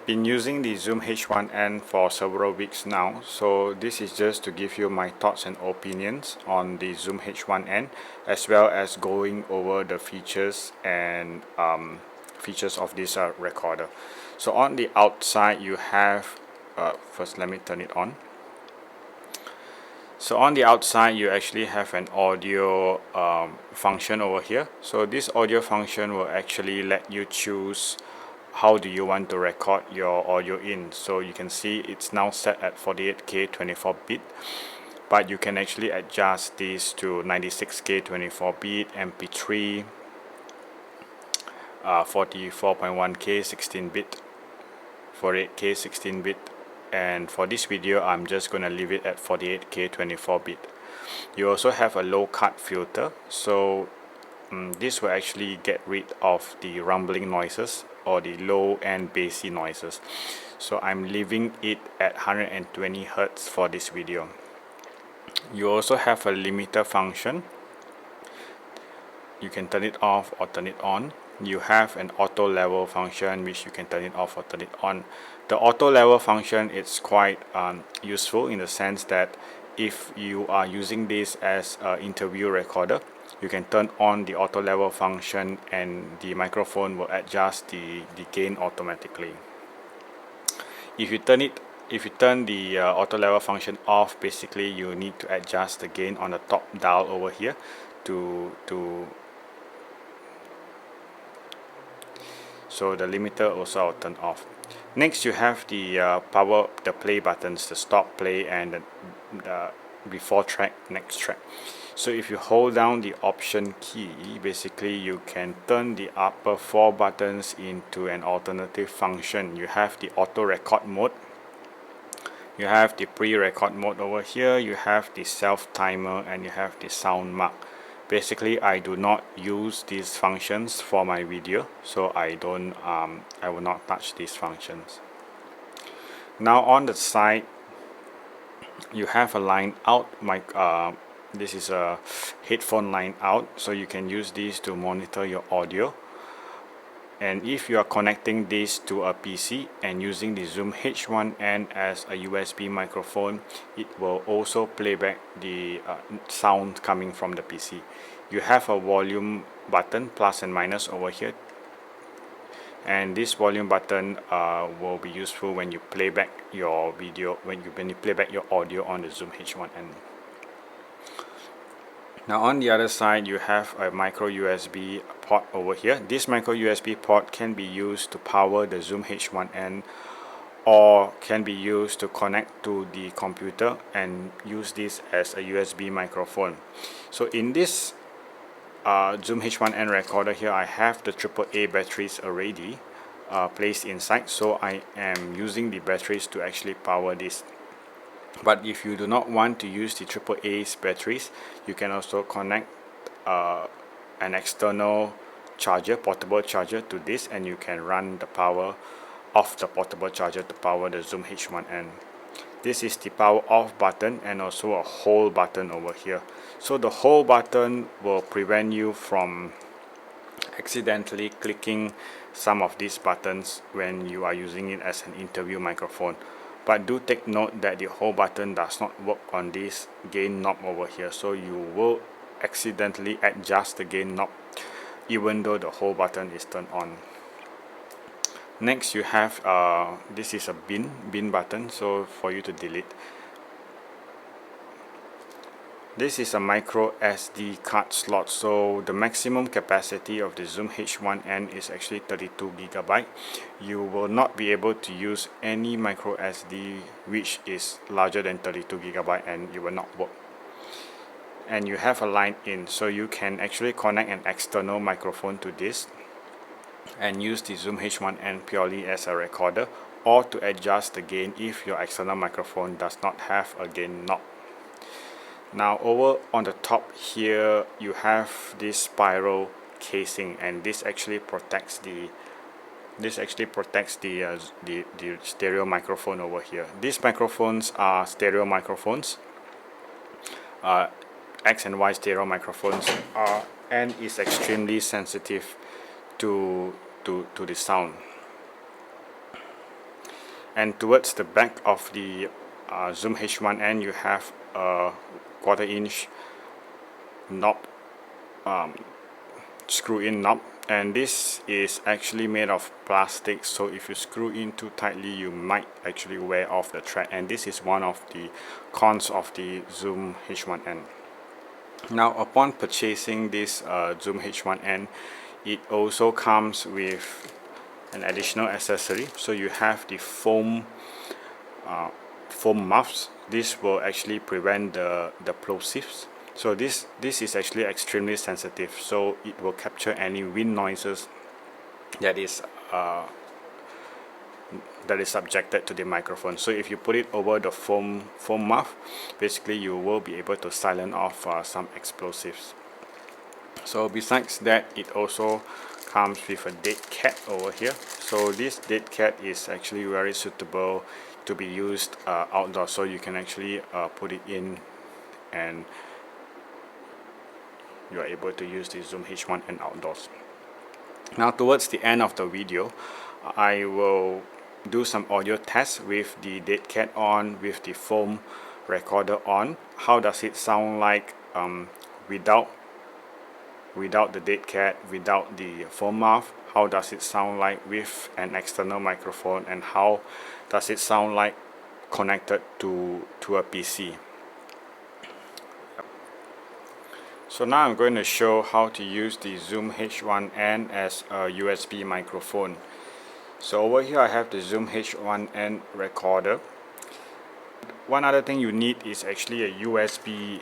been using the Zoom H1N for several weeks now, so this is just to give you my thoughts and opinions on the Zoom H1N, as well as going over the features and features of this recorder. So on the outside you have, first let me turn it on. So on the outside you actually have an audio function over here. So this audio function will actually let you choose how do you want to record your audio in. So you can see it's now set at 48K 24-bit, but you can actually adjust this to 96K 24-bit, MP3, 44.1K 16-bit, 48K 16-bit, and for this video I'm just gonna leave it at 48K 24-bit. You also have a low cut filter, so this will actually get rid of the rumbling noises or the low and bassy noises. So I'm leaving it at 120 Hz for this video. You also have a limiter function. You can turn it off or turn it on. You have an auto level function which you can turn it off or turn it on. The auto level function is quite useful in the sense that if you are using this as an interview recorder, you can turn on the auto level function and the microphone will adjust the gain automatically. If you turn the auto level function off, basically you need to adjust the gain on the top dial over here so the limiter also will turn off. Next you have the play buttons, the stop, play, and the before track, next track. So if you hold down the option key, basically you can turn the upper 4 buttons into an alternative function. You have the auto record mode, you have the pre-record mode over here, you have the self timer, and you have the sound mark. Basically I do not use these functions for my video, so I will not touch these functions. Now on the side you have a line out mic. This is a headphone line out, so you can use this to monitor your audio. And if you are connecting this to a PC and using the Zoom H1N as a USB microphone, it will also play back the sound coming from the PC. You have a volume button, plus and minus over here, and this volume button will be useful when you play back your video, when you play back your audio on the Zoom H1N. Now on the other side you have a micro USB port over here. This micro USB port can be used to power the Zoom H1N or can be used to connect to the computer and use this as a USB microphone. So in this Zoom H1N recorder here, I have the AAA batteries already placed inside, so I am using the batteries to actually power this. But if you do not want to use the AAA's batteries, you can also connect an external charger, portable charger, to this, and you can run the power of the portable charger to power the Zoom H1N. This is the power off button and also a hold button over here. So the hold button will prevent you from accidentally clicking some of these buttons when you are using it as an interview microphone. But do take note that the hold button does not work on this gain knob over here, so you will accidentally adjust the gain knob even though the hold button is turned on. Next you have this is a bin button, so for you to delete. This is a micro SD card slot, so the maximum capacity of the Zoom H1N is actually 32 GB. You will not be able to use any micro SD which is larger than 32 GB and it will not work. And you have a line in, so you can actually connect an external microphone to this and use the Zoom H1N purely as a recorder, or to adjust the gain if your external microphone does not have a gain knob. Now over on the top here you have this spiral casing, and this actually protects the stereo microphone over here. These microphones are stereo microphones, X and Y stereo microphones, and is extremely sensitive to the sound. and towards the back of the Zoom H1N you have a 1/4 inch knob, screw in knob, and this is actually made of plastic, so if you screw in too tightly you might actually wear off the thread, and this is one of the cons of the Zoom H1N. Now upon purchasing this Zoom H1N, it also comes with an additional accessory. So you have the foam muffs. This will actually prevent the plosives. So this is actually extremely sensitive, so it will capture any wind noises that is subjected to the microphone. So if you put it over the foam muff, basically you will be able to silence off some explosives. So besides that, it also comes with a dead cat over here. So this dead cat is actually very suitable to be used outdoors, so you can actually put it in and you are able to use the Zoom H1N outdoors. Now towards the end of the video, I will do some audio tests with the dead cat on, with the foam recorder on. How does it sound like without the dead cat, without the foam muff? How does it sound like with an external microphone, and how does it sound like connected to a PC? So now I'm going to show how to use the Zoom H1N as a USB microphone. So over here I have the Zoom H1N recorder. One other thing you need is actually a USB,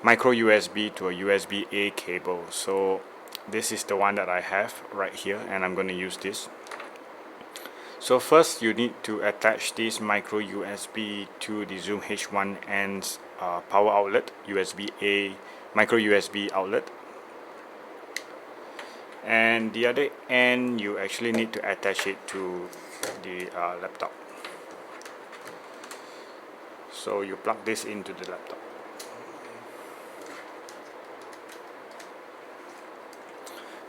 micro USB to a USB-A cable. So this is the one that I have right here, and I'm going to use this. So first you need to attach this micro USB to the Zoom H1N's power outlet, USB-A, micro USB outlet. And the other end you actually need to attach it to the laptop. So you plug this into the laptop.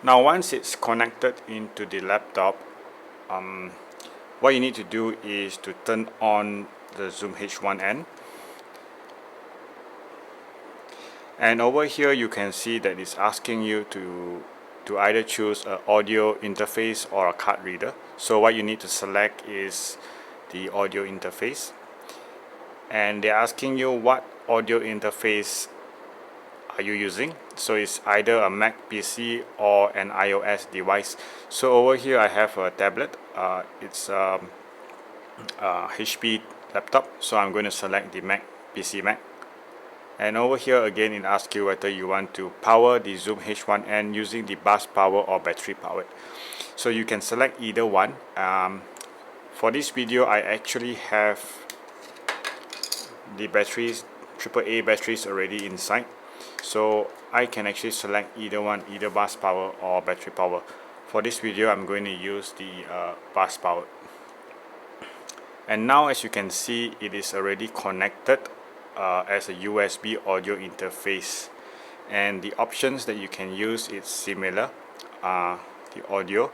Now once it's connected into the laptop, what you need to do is to turn on the Zoom H1N. And over here you can see that it's asking you to either choose an audio interface or a card reader. So what you need to select is the audio interface, and they're asking you what audio interface are you using. So it's either a Mac PC or an iOS device. So over here I have a tablet, it's a HP laptop, so I'm going to select the Mac PC Mac. And over here again it asks you whether you want to power the Zoom H1N using the bus power or battery powered. So you can select either one. For this video I actually have the batteries, AAA batteries already inside, so I can actually select either one, either bus power or battery power. For this video I'm going to use the bus power. And now as you can see, it is already connected as a USB audio interface, and the options that you can use is similar. The audio,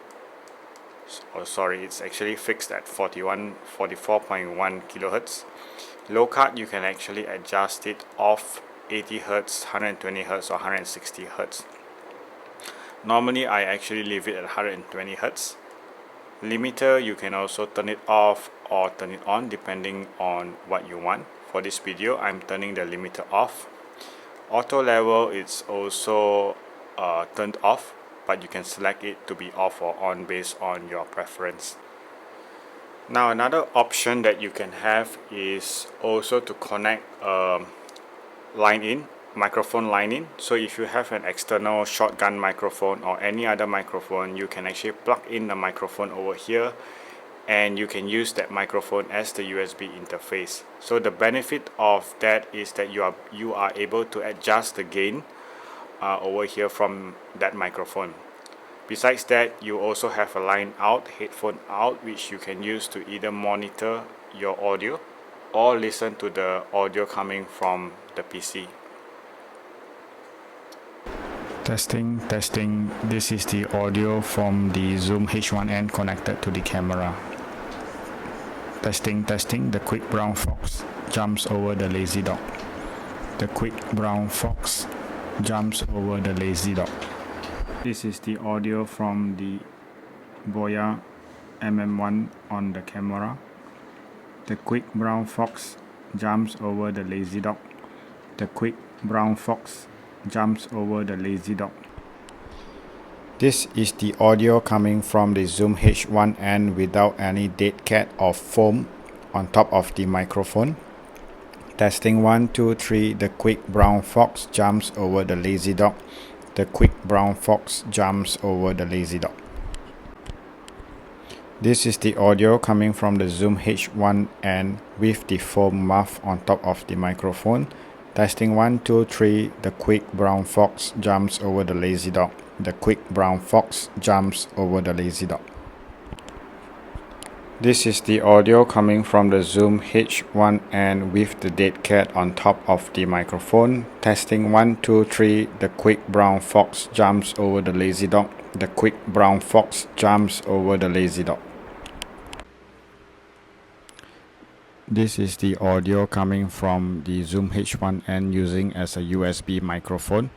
it's actually fixed at 44.1 kilohertz. Low cut you can actually adjust it off 80 Hz, 120 Hz or 160 Hz. Normally I actually leave it at 120 Hz. Limiter you can also turn it off or turn it on depending on what you want. For this video I'm turning the limiter off. Auto level is also turned off, but you can select it to be off or on based on your preference. Now another option that you can have is also to connect microphone line in. So if you have an external shotgun microphone or any other microphone, you can actually plug in the microphone over here, and you can use that microphone as the USB interface. So the benefit of that is that you are able to adjust the gain over here from that microphone. Besides that, you also have a line out, headphone out, which you can use to either monitor your audio or listen to the audio coming from the PC. Testing. This is the audio from the Zoom H1N connected to the camera. Testing, testing. The quick brown fox jumps over the lazy dog. The quick brown fox jumps over the lazy dog. This is the audio from the Boya MM1 on the camera. The quick brown fox jumps over the lazy dog. The quick brown fox jumps over the lazy dog. This is the audio coming from the Zoom H1N without any dead cat or foam on top of the microphone. Testing 1, 2, 3. The quick brown fox jumps over the lazy dog. The quick brown fox jumps over the lazy dog. This is the audio coming from the Zoom H1N with the foam muff on top of the microphone. Testing 1, 2, 3. The quick brown fox jumps over the lazy dog. The quick brown fox jumps over the lazy dog. This is the audio coming from the Zoom H1N with the dead cat on top of the microphone. Testing 1, 2, 3. The quick brown fox jumps over the lazy dog. The quick brown fox jumps over the lazy dog. This is the audio coming from the Zoom H1N using as a USB microphone.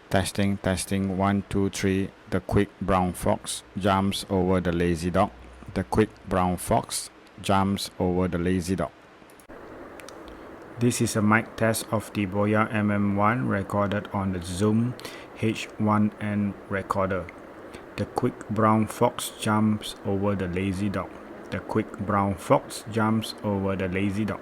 Testing, testing, 1, 2, 3. The quick brown fox jumps over the lazy dog. The quick brown fox jumps over the lazy dog. This is a mic test of the Boya MM1 recorded on the Zoom H1N recorder. The quick brown fox jumps over the lazy dog. The quick brown fox jumps over the lazy dog.